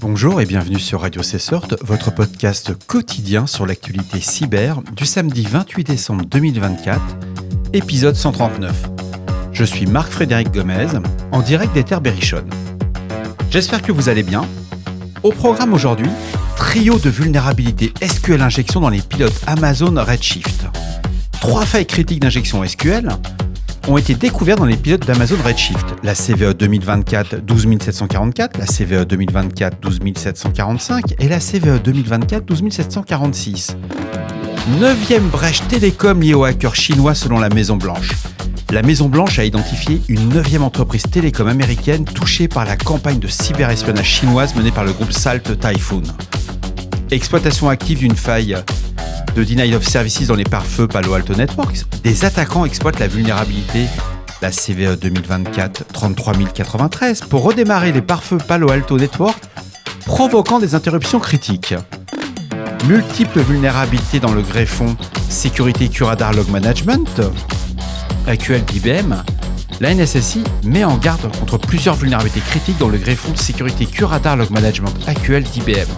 Bonjour et bienvenue sur Radio Cessort, votre podcast quotidien sur l'actualité cyber du samedi 28 décembre 2024, épisode 139. Je suis Marc-Frédéric Gomez, en direct des Terres Berrichonne. J'espère que vous allez bien. Au programme aujourd'hui, trio de vulnérabilités SQL injection dans les pilotes Amazon Redshift. 3 failles critiques d'injection SQL ont été découvertes dans les pilotes d'Amazon Redshift. La CVE 2024 12744, la CVE 2024 12745 et la CVE 2024 12746. 9e brèche télécom liée aux hackers chinois selon la Maison-Blanche. La Maison-Blanche a identifié une 9e entreprise télécom américaine touchée par la campagne de cyberespionnage chinoise menée par le groupe Salt Typhoon. Exploitation active d'une faille de Denial of Services dans les pare-feux Palo Alto Networks, des attaquants exploitent la vulnérabilité, la CVE 2024 33093, pour redémarrer les pare-feux Palo Alto Networks, provoquant des interruptions critiques. Multiples vulnérabilités dans le greffon Sécurité QRadar Log Management, AQL d'IBM, la NSSI met en garde contre plusieurs vulnérabilités critiques dans le greffon de Sécurité QRadar Log Management AQL d'IBM.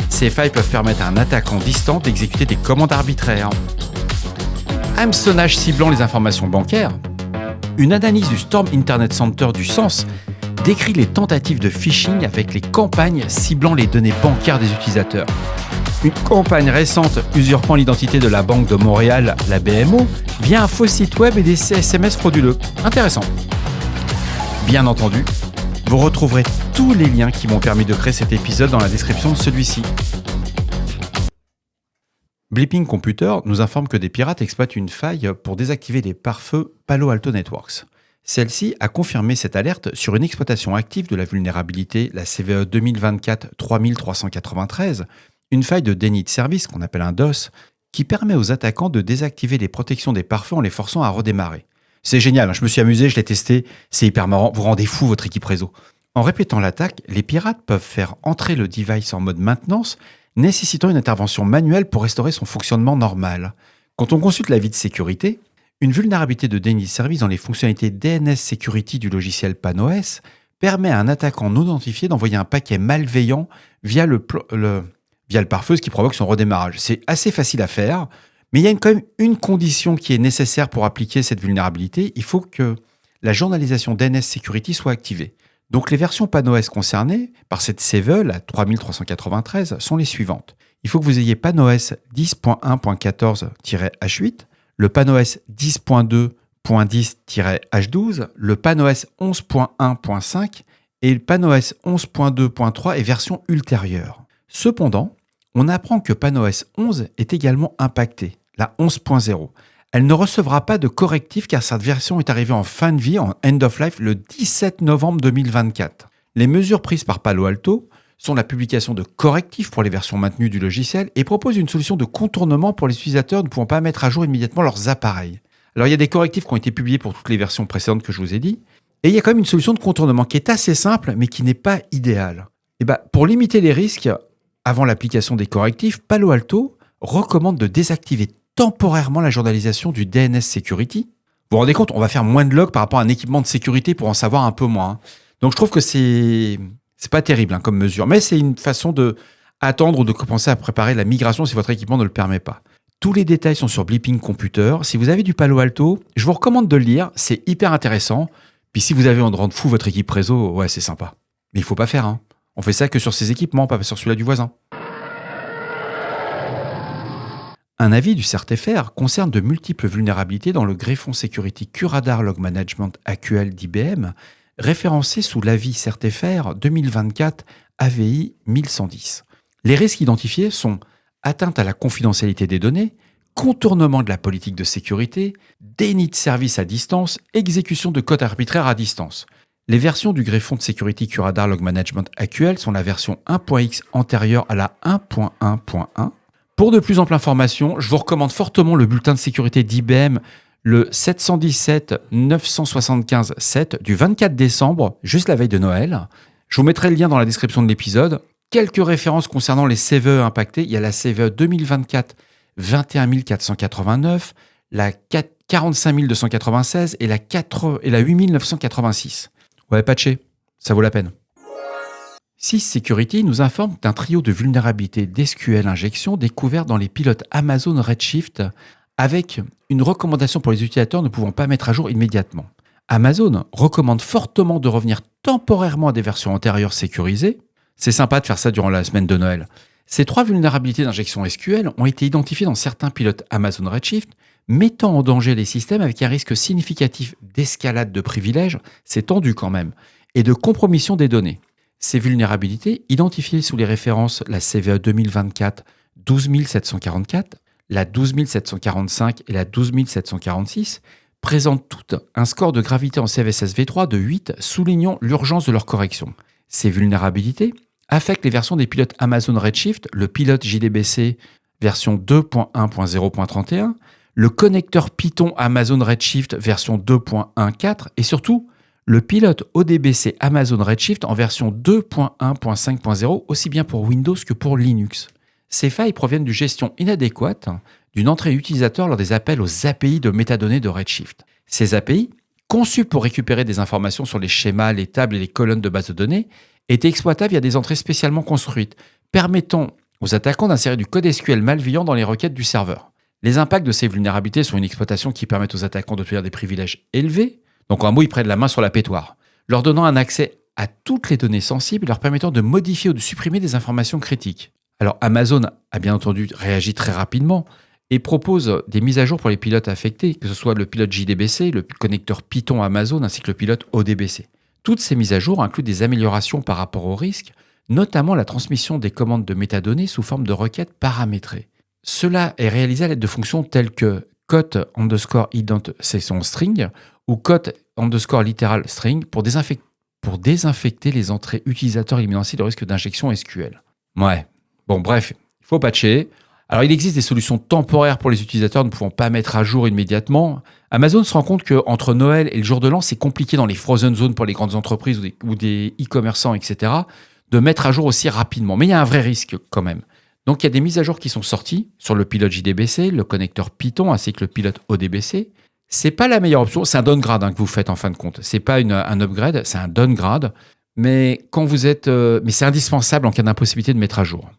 Ces failles peuvent permettre à un attaquant distant d'exécuter des commandes arbitraires. Hameçonnage ciblant les informations bancaires. Une analyse du Storm Internet Center du Sens décrit les tentatives de phishing avec les campagnes ciblant les données bancaires des utilisateurs. Une campagne récente usurpant l'identité de la Banque de Montréal, la BMO, via un faux site web et des SMS frauduleux. Intéressant. Bien entendu, vous retrouverez tous les liens qui m'ont permis de créer cet épisode dans la description de celui-ci. Bleeping Computer nous informe que des pirates exploitent une faille pour désactiver des pare-feux Palo Alto Networks. Celle-ci a confirmé cette alerte sur une exploitation active de la vulnérabilité, la CVE 2024 3393, une faille de déni de service qu'on appelle un DOS, qui permet aux attaquants de désactiver les protections des pare-feux en les forçant à redémarrer. C'est génial, je me suis amusé, je l'ai testé, c'est hyper marrant, vous rendez fou votre équipe réseau. En répétant l'attaque, les pirates peuvent faire entrer le device en mode maintenance, nécessitant une intervention manuelle pour restaurer son fonctionnement normal. Quand on consulte l'avis de sécurité, une vulnérabilité de déni de service dans les fonctionnalités DNS Security du logiciel PanOS permet à un attaquant non identifié d'envoyer un paquet malveillant via le pare-feu, ce qui provoque son redémarrage. C'est assez facile à faire, mais il y a quand même une condition qui est nécessaire pour appliquer cette vulnérabilité. Il faut que la journalisation DNS Security soit activée. Donc les versions PanOS concernées par cette CVE, la 3393, sont les suivantes. Il faut que vous ayez PanOS 10.1.14-H8, le PanOS 10.2.10-H12, le PanOS 11.1.5 et le PanOS 11.2.3 et versions ultérieures. Cependant, on apprend que PanOS 11 est également impactée, la 11.0. Elle ne recevra pas de correctif car cette version est arrivée en fin de vie, en end of life, le 17 novembre 2024. Les mesures prises par Palo Alto sont la publication de correctifs pour les versions maintenues du logiciel et proposent une solution de contournement pour les utilisateurs ne pouvant pas mettre à jour immédiatement leurs appareils. Alors il y a des correctifs qui ont été publiés pour toutes les versions précédentes que je vous ai dit, et il y a quand même une solution de contournement qui est assez simple mais qui n'est pas idéale. Pour limiter les risques, avant l'application des correctifs, Palo Alto recommande de désactiver temporairement la journalisation du DNS Security. Vous vous rendez compte, on va faire moins de logs par rapport à un équipement de sécurité pour en savoir un peu moins. Donc je trouve que c'est pas terrible comme mesure, mais c'est une façon de attendre ou de commencer à préparer la migration si votre équipement ne le permet pas. Tous les détails sont sur Bleeping Computer. Si vous avez du Palo Alto, je vous recommande de le lire, c'est hyper intéressant. Puis si vous avez envie de rendre fou votre équipe réseau, ouais, c'est sympa. Mais il faut pas faire. On fait ça que sur ses équipements, pas sur celui-là du voisin. Un avis du CERT-FR concerne de multiples vulnérabilités dans le greffon Security QRadar Log Management AQL d'IBM, référencé sous l'avis CERT-FR 2024 AVI 1110. Les risques identifiés sont atteinte à la confidentialité des données, contournement de la politique de sécurité, déni de service à distance, exécution de code arbitraire à distance. Les versions du greffon de Security QRadar Log Management AQL sont la version 1.x antérieure à la 1.1.1. Pour de plus amples informations, je vous recommande fortement le bulletin de sécurité d'IBM, le 717-975-7 du 24 décembre, juste la veille de Noël. Je vous mettrai le lien dans la description de l'épisode. Quelques références concernant les CVE impactés. Il y a la CVE 2024 21 489, la 45 296 et la 8 986. Ouais, patché, ça vaut la peine. Security nous informe d'un trio de vulnérabilités d'SQL injection découvertes dans les pilotes Amazon Redshift avec une recommandation pour les utilisateurs ne pouvant pas mettre à jour immédiatement. Amazon recommande fortement de revenir temporairement à des versions antérieures sécurisées. C'est sympa de faire ça durant la semaine de Noël. Ces 3 vulnérabilités d'injection SQL ont été identifiées dans certains pilotes Amazon Redshift, mettant en danger les systèmes avec un risque significatif d'escalade de privilèges, c'est tendu quand même, et de compromission des données. Ces vulnérabilités, identifiées sous les références la CVE 2024 12744, la 12745 et la 12746, présentent toutes un score de gravité en CVSS v3 de 8, soulignant l'urgence de leur correction. Ces vulnérabilités affectent les versions des pilotes Amazon Redshift, le pilote JDBC version 2.1.0.31, le connecteur Python Amazon Redshift version 2.1.4 et surtout le pilote ODBC Amazon Redshift en version 2.1.5.0 aussi bien pour Windows que pour Linux. Ces failles proviennent d'une gestion inadéquate d'une entrée utilisateur lors des appels aux API de métadonnées de Redshift. Ces API, conçues pour récupérer des informations sur les schémas, les tables et les colonnes de base de données, étaient exploitables via des entrées spécialement construites, permettant aux attaquants d'insérer du code SQL malveillant dans les requêtes du serveur. Les impacts de ces vulnérabilités sont une exploitation qui permet aux attaquants d'obtenir des privilèges élevés, donc en un mot, ils prennent la main sur la pétoire, leur donnant un accès à toutes les données sensibles et leur permettant de modifier ou de supprimer des informations critiques. Alors Amazon a bien entendu réagi très rapidement et propose des mises à jour pour les pilotes affectés, que ce soit le pilote JDBC, le connecteur Python Amazon ainsi que le pilote ODBC. Toutes ces mises à jour incluent des améliorations par rapport au risque, notamment la transmission des commandes de métadonnées sous forme de requêtes paramétrées. Cela est réalisé à l'aide de fonctions telles que cut_ident section string ou cut_literal string pour désinfecter les entrées utilisateurs éliminant ainsi le risque d'injection SQL. Ouais, bon bref, il faut patcher. Alors il existe des solutions temporaires pour les utilisateurs ne pouvant pas mettre à jour immédiatement. Amazon se rend compte qu'entre Noël et le jour de l'an, c'est compliqué dans les frozen zones pour les grandes entreprises ou des e-commerçants, etc., de mettre à jour aussi rapidement. Mais il y a un vrai risque quand même. Donc il y a des mises à jour qui sont sorties sur le pilote JDBC, le connecteur Python ainsi que le pilote ODBC. C'est pas la meilleure option, c'est un downgrade que vous faites en fin de compte. C'est pas un upgrade, c'est un downgrade. Mais quand vous êtes, mais c'est indispensable en cas d'impossibilité de mettre à jour.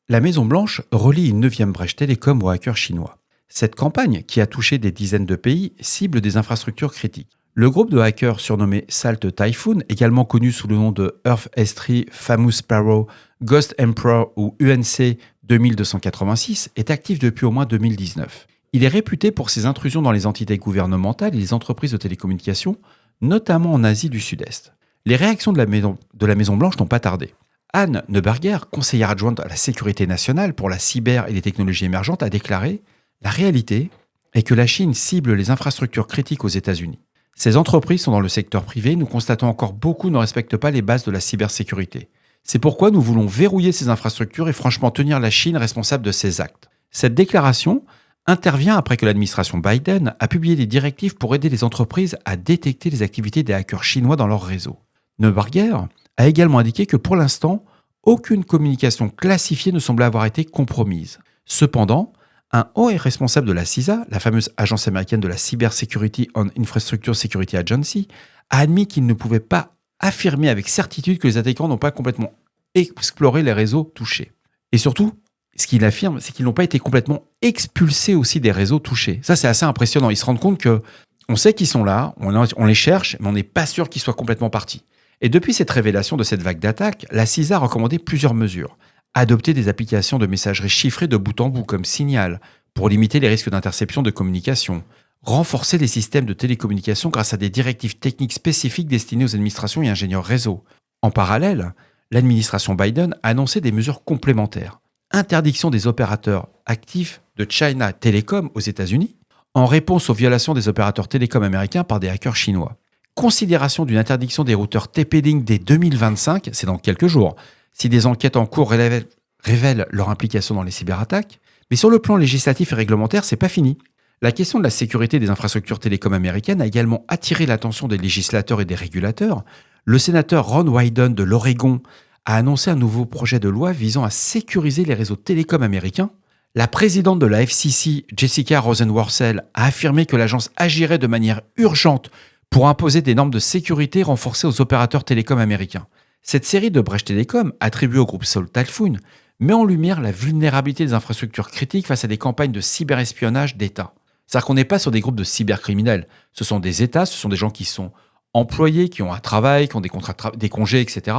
La Maison-Blanche relie une 9e brèche télécom aux hackers chinois. Cette campagne, qui a touché des dizaines de pays, cible des infrastructures critiques. Le groupe de hackers surnommé Salt Typhoon, également connu sous le nom de Earth S3, Famous Sparrow, Ghost Emperor ou UNC 2286, est actif depuis au moins 2019. Il est réputé pour ses intrusions dans les entités gouvernementales et les entreprises de télécommunications, notamment en Asie du Sud-Est. Les réactions de la Maison-Blanche n'ont pas tardé. Anne Neuberger, conseillère adjointe à la sécurité nationale pour la cyber et les technologies émergentes, a déclaré « La réalité est que la Chine cible les infrastructures critiques aux États-Unis. Ces entreprises sont dans le secteur privé, nous constatons encore beaucoup ne respectent pas les bases de la cybersécurité. C'est pourquoi nous voulons verrouiller ces infrastructures et franchement tenir la Chine responsable de ces actes. » Cette déclaration intervient après que l'administration Biden a publié des directives pour aider les entreprises à détecter les activités des hackers chinois dans leur réseau. Neuberger a également indiqué que pour l'instant, aucune communication classifiée ne semble avoir été compromise. Cependant, un haut responsable de la CISA, la fameuse agence américaine de la Cyber Security and Infrastructure Security Agency, a admis qu'il ne pouvait pas affirmer avec certitude que les attaquants n'ont pas complètement exploré les réseaux touchés. Et surtout, ce qu'il affirme, c'est qu'ils n'ont pas été complètement expulsés aussi des réseaux touchés. Ça, c'est assez impressionnant. Ils se rendent compte qu'on sait qu'ils sont là, on les cherche, mais on n'est pas sûr qu'ils soient complètement partis. Et depuis cette révélation de cette vague d'attaques, la CISA a recommandé plusieurs mesures. Adopter des applications de messagerie chiffrées de bout en bout comme Signal pour limiter les risques d'interception de communication. Renforcer les systèmes de télécommunication grâce à des directives techniques spécifiques destinées aux administrations et ingénieurs réseau. En parallèle, l'administration Biden a annoncé des mesures complémentaires. Interdiction des opérateurs actifs de China Telecom aux États-Unis en réponse aux violations des opérateurs télécoms américains par des hackers chinois. Considération d'une interdiction des routeurs TP-Link dès 2025, c'est dans quelques jours, si des enquêtes en cours révèlent leur implication dans les cyberattaques. Mais sur le plan législatif et réglementaire, c'est pas fini. La question de la sécurité des infrastructures télécoms américaines a également attiré l'attention des législateurs et des régulateurs. Le sénateur Ron Wyden de l'Oregon a annoncé un nouveau projet de loi visant à sécuriser les réseaux télécoms américains. La présidente de la FCC, Jessica Rosenworcel, a affirmé que l'agence agirait de manière urgente pour imposer des normes de sécurité renforcées aux opérateurs télécoms américains. Cette série de brèches télécom, attribuée au groupe Seoul Typhoon, met en lumière la vulnérabilité des infrastructures critiques face à des campagnes de cyberespionnage d'État. C'est-à-dire qu'on n'est pas sur des groupes de cybercriminels. Ce sont des États, ce sont des gens qui sont employés, qui ont un travail, qui ont des contrats, des congés, etc.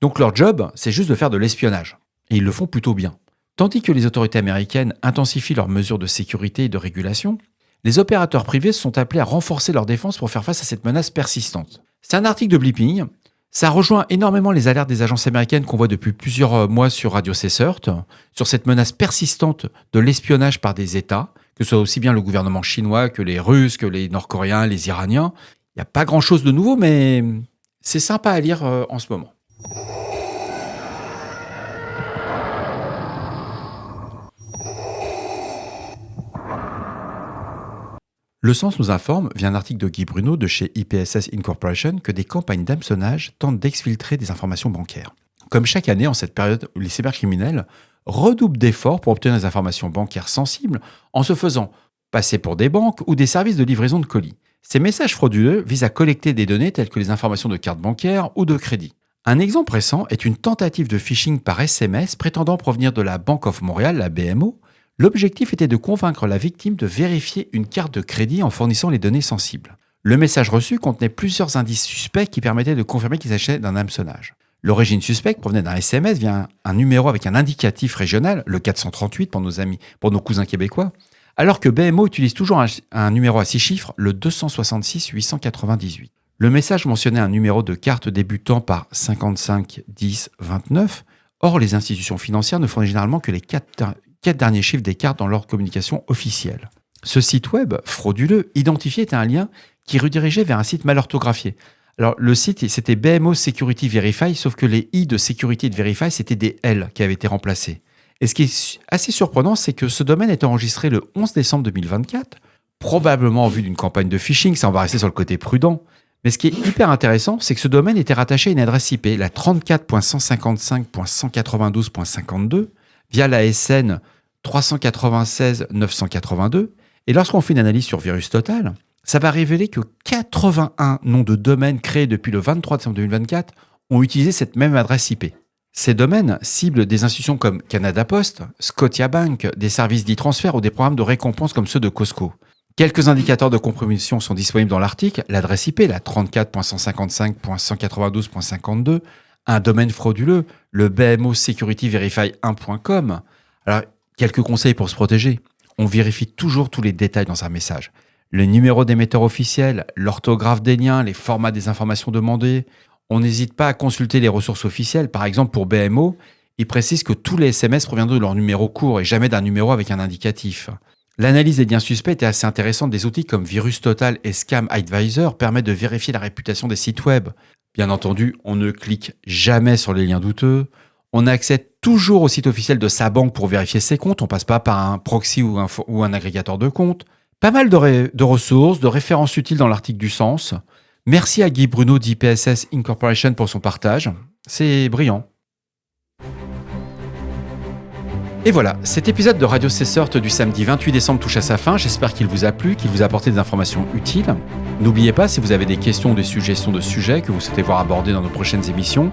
Donc leur job, c'est juste de faire de l'espionnage. Et ils le font plutôt bien. Tandis que les autorités américaines intensifient leurs mesures de sécurité et de régulation, les opérateurs privés sont appelés à renforcer leur défense pour faire face à cette menace persistante. C'est un article de Blipping. Ça rejoint énormément les alertes des agences américaines qu'on voit depuis plusieurs mois sur Radio CSERT, sur cette menace persistante de l'espionnage par des États, que ce soit aussi bien le gouvernement chinois que les Russes, que les Nord-Coréens, les Iraniens. Il n'y a pas grand-chose de nouveau, mais c'est sympa à lire en ce moment. Le Sens nous informe, via un article de Guy Bruno de chez IPSS Incorporation, que des campagnes d'hameçonnage tentent d'exfiltrer des informations bancaires. Comme chaque année, en cette période où les cybercriminels redoublent d'efforts pour obtenir des informations bancaires sensibles en se faisant passer pour des banques ou des services de livraison de colis. Ces messages frauduleux visent à collecter des données telles que les informations de cartes bancaires ou de crédit. Un exemple récent est une tentative de phishing par SMS prétendant provenir de la Bank of Montréal, la BMO. L'objectif était de convaincre la victime de vérifier une carte de crédit en fournissant les données sensibles. Le message reçu contenait plusieurs indices suspects qui permettaient de confirmer qu'il s'agissait d'un hameçonnage. L'origine suspecte provenait d'un SMS via un numéro avec un indicatif régional, le 438 pour nos cousins québécois, alors que BMO utilise toujours un numéro à 6 chiffres, le 266 898. Le message mentionnait un numéro de carte débutant par 55 10 29. Or, les institutions financières ne fournissent généralement que les 4 derniers chiffres des cartes dans leur communication officielle. Ce site web frauduleux identifiait un lien qui redirigeait vers un site mal orthographié. Alors, le site, c'était BMO Security Verify, sauf que les I de Security et de Verify, c'était des L qui avaient été remplacés. Et ce qui est assez surprenant, c'est que ce domaine est enregistré le 11 décembre 2024, probablement en vue d'une campagne de phishing, ça on va rester sur le côté prudent. Mais ce qui est hyper intéressant, c'est que ce domaine était rattaché à une adresse IP, la 34.155.192.52, via la SN 396 982. Et lorsqu'on fait une analyse sur VirusTotal, ça va révéler que 81 noms de domaines créés depuis le 23 décembre 2024 ont utilisé cette même adresse IP. Ces domaines ciblent des institutions comme Canada Post, Scotiabank, des services d'e-transfert ou des programmes de récompense comme ceux de Costco. Quelques indicateurs de compromission sont disponibles dans l'article. L'adresse IP, la 34.155.192.52, un domaine frauduleux, le BMO Security Verify 1.com. Alors, quelques conseils pour se protéger. On vérifie toujours tous les détails dans un message. Le numéro d'émetteur officiel, l'orthographe des liens, les formats des informations demandées. On n'hésite pas à consulter les ressources officielles. Par exemple, pour BMO, ils précisent que tous les SMS proviendront de leur numéro court et jamais d'un numéro avec un indicatif. L'analyse des liens suspects est assez intéressante. Des outils comme VirusTotal et Scam Advisor permettent de vérifier la réputation des sites web. Bien entendu, on ne clique jamais sur les liens douteux. On accède toujours au site officiel de sa banque pour vérifier ses comptes. On ne passe pas par un proxy ou un agrégateur de comptes. Pas mal de ressources, de références utiles dans l'article du Sens. Merci à Guy Bruno d'IPSS Incorporation pour son partage. C'est brillant. Et voilà, cet épisode de Radio CSERT du samedi 28 décembre touche à sa fin. J'espère qu'il vous a plu, qu'il vous a apporté des informations utiles. N'oubliez pas, si vous avez des questions ou des suggestions de sujets que vous souhaitez voir abordés dans nos prochaines émissions,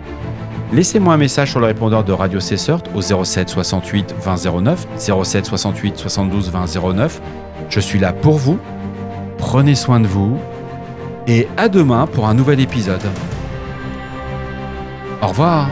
laissez-moi un message sur le répondeur de Radio CSERT au 07 68 20 09, 07 68 72 20 09. Je suis là pour vous. Prenez soin de vous. Et à demain pour un nouvel épisode. Au revoir.